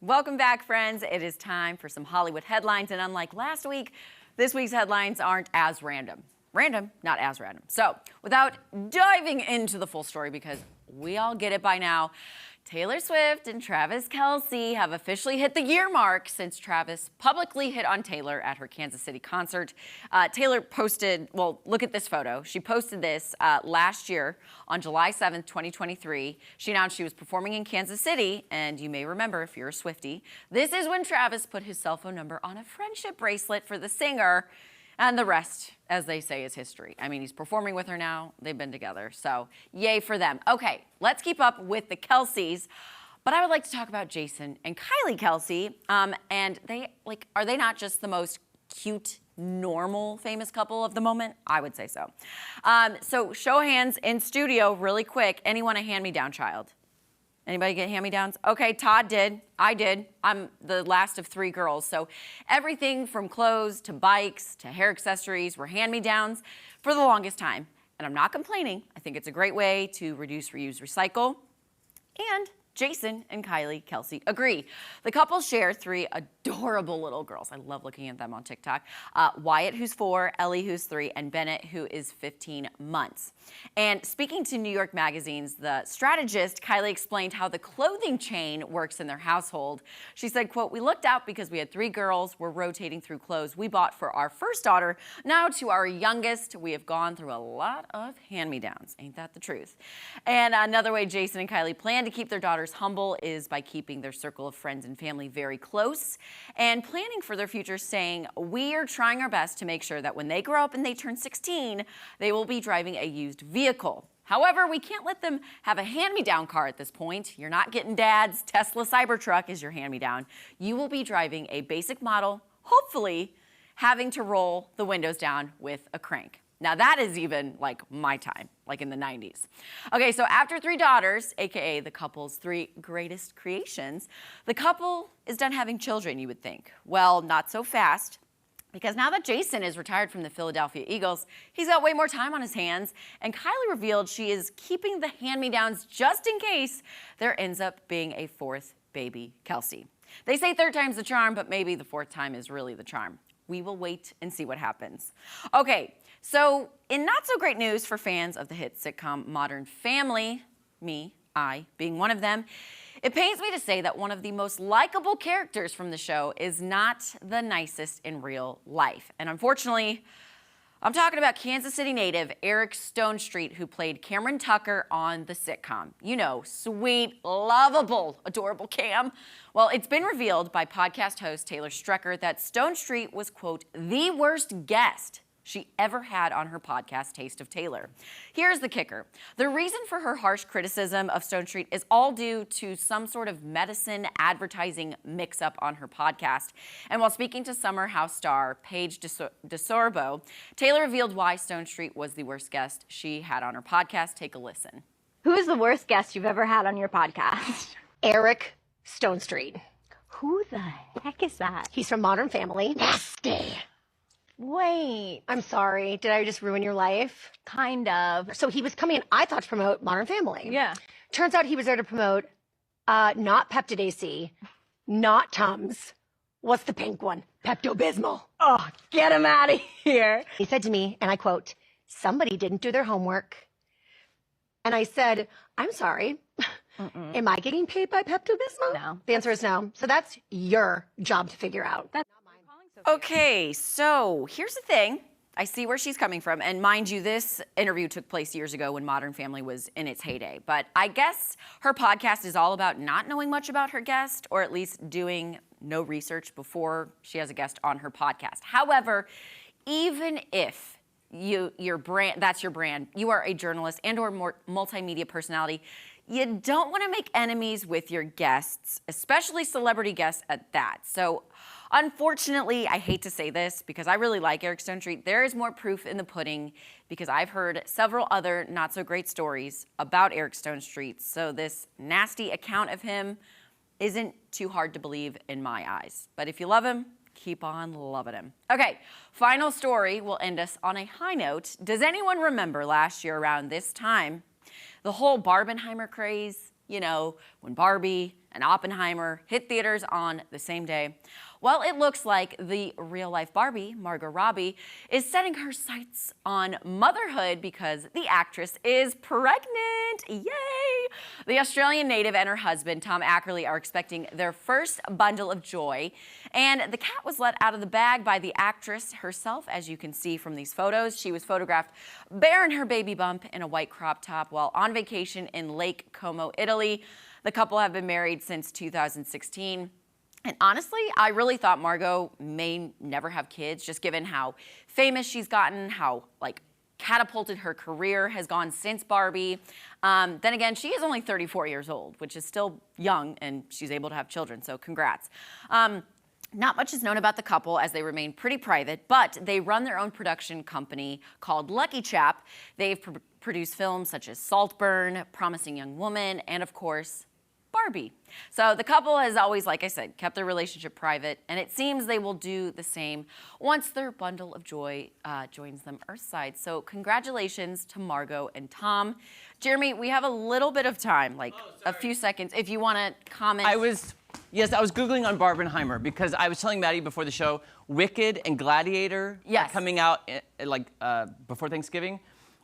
Welcome back, friends. It is time for some Hollywood headlines, and unlike last week, this week's headlines aren't as random. Random, not as random. So, without diving into the full story, because we all get it by now, Taylor Swift and Travis Kelce have officially hit the year mark since Travis publicly hit on Taylor at her Kansas City concert. Taylor posted, well, look at this photo. She posted this last year on July 7th, 2023. She announced she was performing in Kansas City, and you may remember if you're a Swiftie, this is when Travis put his cell phone number on a friendship bracelet for the singer. And the rest, as they say, is history. I mean, he's performing with her now. They've been together, so yay for them. Okay, let's keep up with the Kelces. But I would like to talk about Jason and Kylie Kelce. And are they not just the most cute, normal, famous couple of the moment? I would say so. So show of hands in studio really quick. Anyone a hand-me-down child? Anybody get hand-me-downs? Okay, Todd did. I did. I'm the last of 3 girls. So everything from clothes to bikes to hair accessories were hand-me-downs for the longest time. And I'm not complaining. I think it's a great way to reduce, reuse, recycle. And Jason and Kylie Kelce agree. The couple share 3 adorable little girls. I love looking at them on TikTok. Wyatt, who's 4, Ellie, who's 3, and Bennett, who is 15 months. And speaking to New York Magazine's The Strategist, Kylie explained how the clothing chain works in their household. She said, quote, "We looked out because we had 3 girls. We're rotating through clothes we bought for our first daughter. Now to our youngest, we have gone through a lot of hand-me-downs." Ain't that the truth? And another way Jason and Kylie plan to keep their daughters humble is by keeping their circle of friends and family very close and planning for their future, saying, "We are trying our best to make sure that when they grow up and they turn 16, they will be driving a used vehicle. However, we can't let them have a hand-me-down car at this point. You're not getting Dad's Tesla Cybertruck as your hand-me-down. You will be driving a basic model, hopefully having to roll the windows down with a crank." Now that is even like my time, like in the 90s. Okay, so after 3 daughters, AKA the couple's 3 greatest creations, the couple is done having children, you would think. Well, not so fast, because now that Jason is retired from the Philadelphia Eagles, he's got way more time on his hands, and Kylie revealed she is keeping the hand-me-downs just in case there ends up being a 4th baby Kelce. They say 3rd time's the charm, but maybe the 4th time is really the charm. We will wait and see what happens. Okay, so in not so great news for fans of the hit sitcom Modern Family, I being one of them, it pains me to say that one of the most likable characters from the show is not the nicest in real life. And unfortunately, I'm talking about Kansas City native Eric Stonestreet, who played Cameron Tucker on the sitcom. You know, sweet, lovable, adorable Cam. Well, it's been revealed by podcast host Taylor Strecker that Stonestreet was, quote, "the worst guest she ever had on her podcast, Taste of Taylor." Here's the kicker. The reason for her harsh criticism of Stonestreet is all due to some sort of medicine advertising mix-up on her podcast. And while speaking to Summer House star Paige DeSorbo, Taylor revealed why Stonestreet was the worst guest she had on her podcast. Take a listen. Who is the worst guest you've ever had on your podcast? Eric Stonestreet. Who the heck is that? He's from Modern Family. Nasty. Wait. I'm sorry. Did I just ruin your life? Kind of. So he was coming, I thought, to promote Modern Family. Yeah. Turns out he was there to promote not Peptid AC, not Tums. What's the pink one? Pepto-Bismol. Oh, get him out of here. He said to me, and I quote, "Somebody didn't do their homework." And I said, "I'm sorry. Am I getting paid by Pepto-Bismol?" No. The answer is no. So that's your job to figure out. That's Okay, so here's the thing. I see where she's coming from. And mind you, this interview took place years ago when Modern Family was in its heyday. But I guess her podcast is all about not knowing much about her guest, or at least doing no research before she has a guest on her podcast. However, even if your brand, that's your brand, you are a journalist and or more multimedia personality, you don't want to make enemies with your guests, especially celebrity guests at that. So unfortunately, I hate to say this because I really like Eric Stonestreet, there is more proof in the pudding because I've heard several other not so great stories about Eric Stonestreet. So this nasty account of him isn't too hard to believe in my eyes. But if you love him, keep on loving him. Okay, final story will end us on a high note. Does anyone remember last year around this time, the whole Barbenheimer craze? You know, when when Barbie and Oppenheimer hit theaters on the same day. Well, it looks like the real-life Barbie, Margot Robbie, is setting her sights on motherhood because the actress is pregnant. Yay! The Australian native and her husband, Tom Ackerley, are expecting their first bundle of joy. And the cat was let out of the bag by the actress herself, as you can see from these photos. She was photographed bearing her baby bump in a white crop top while on vacation in Lake Como, Italy. The couple have been married since 2016. And honestly, I really thought Margot may never have kids, just given how famous she's gotten, how catapulted her career has gone since Barbie. Then again, she is only 34 years old, which is still young, and she's able to have children, so congrats. Not much is known about the couple as they remain pretty private, but they run their own production company called Lucky Chap. They've produced films such as Saltburn, Promising Young Woman, and of course, Barbie. So the couple has always, like I said, kept their relationship private, and it seems they will do the same once their bundle of joy joins them Earthside. So congratulations to Margot and Tom. Jeremy, we have a little bit of time, a few seconds, if you want to comment. I was Googling on Barbenheimer because I was telling Maddie before the show, Wicked and Gladiator are coming out before Thanksgiving.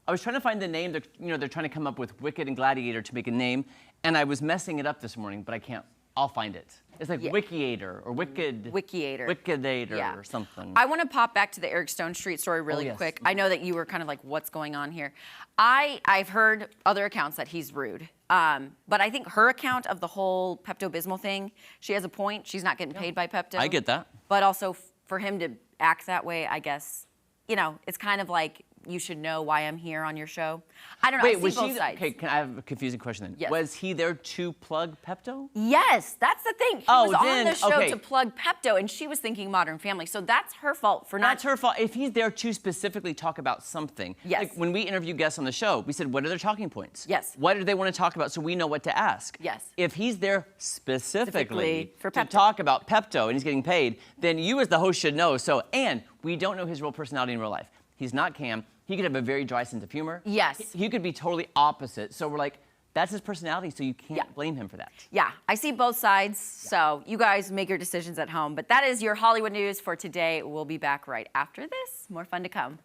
I was trying to find the name. They're trying to come up with Wicked and Gladiator to make a name, and I was messing it up this morning, but I can't. I'll find it. It's like Wickiator or Wickidator or something. I want to pop back to the Eric Stonestreet story really quick. I know that you were kind of like, what's going on here? I've heard other accounts that he's rude. But I think her account of the whole Pepto-Bismol thing, she has a point. She's not getting paid by Pepto. I get that. But also for him to act that way, I guess, it's kind of like, you should know why I'm here on your show. I don't know. Wait, I see was both she? sides. Okay, can I have a confusing question then? Yes. Was he there to plug Pepto? Yes, that's the thing. He was on the show okay. to plug Pepto, and she was thinking Modern Family. So that's her fault for not. That's her fault. If he's there to specifically talk about something. Yes. Like when we interview guests on the show, we said, what are their talking points? Yes. What do they want to talk about so we know what to ask? Yes. If he's there specifically for to Pepto. talk about Pepto and he's getting paid, then you as the host should know. So, and we don't know his real personality in real life. He's not Cam. He could have a very dry sense of humor. Yes. He could be totally opposite. So we're like, that's his personality, so you can't blame him for that. Yeah, I see both sides. So you guys make your decisions at home. But that is your Hollywood news for today. We'll be back right after this. More fun to come.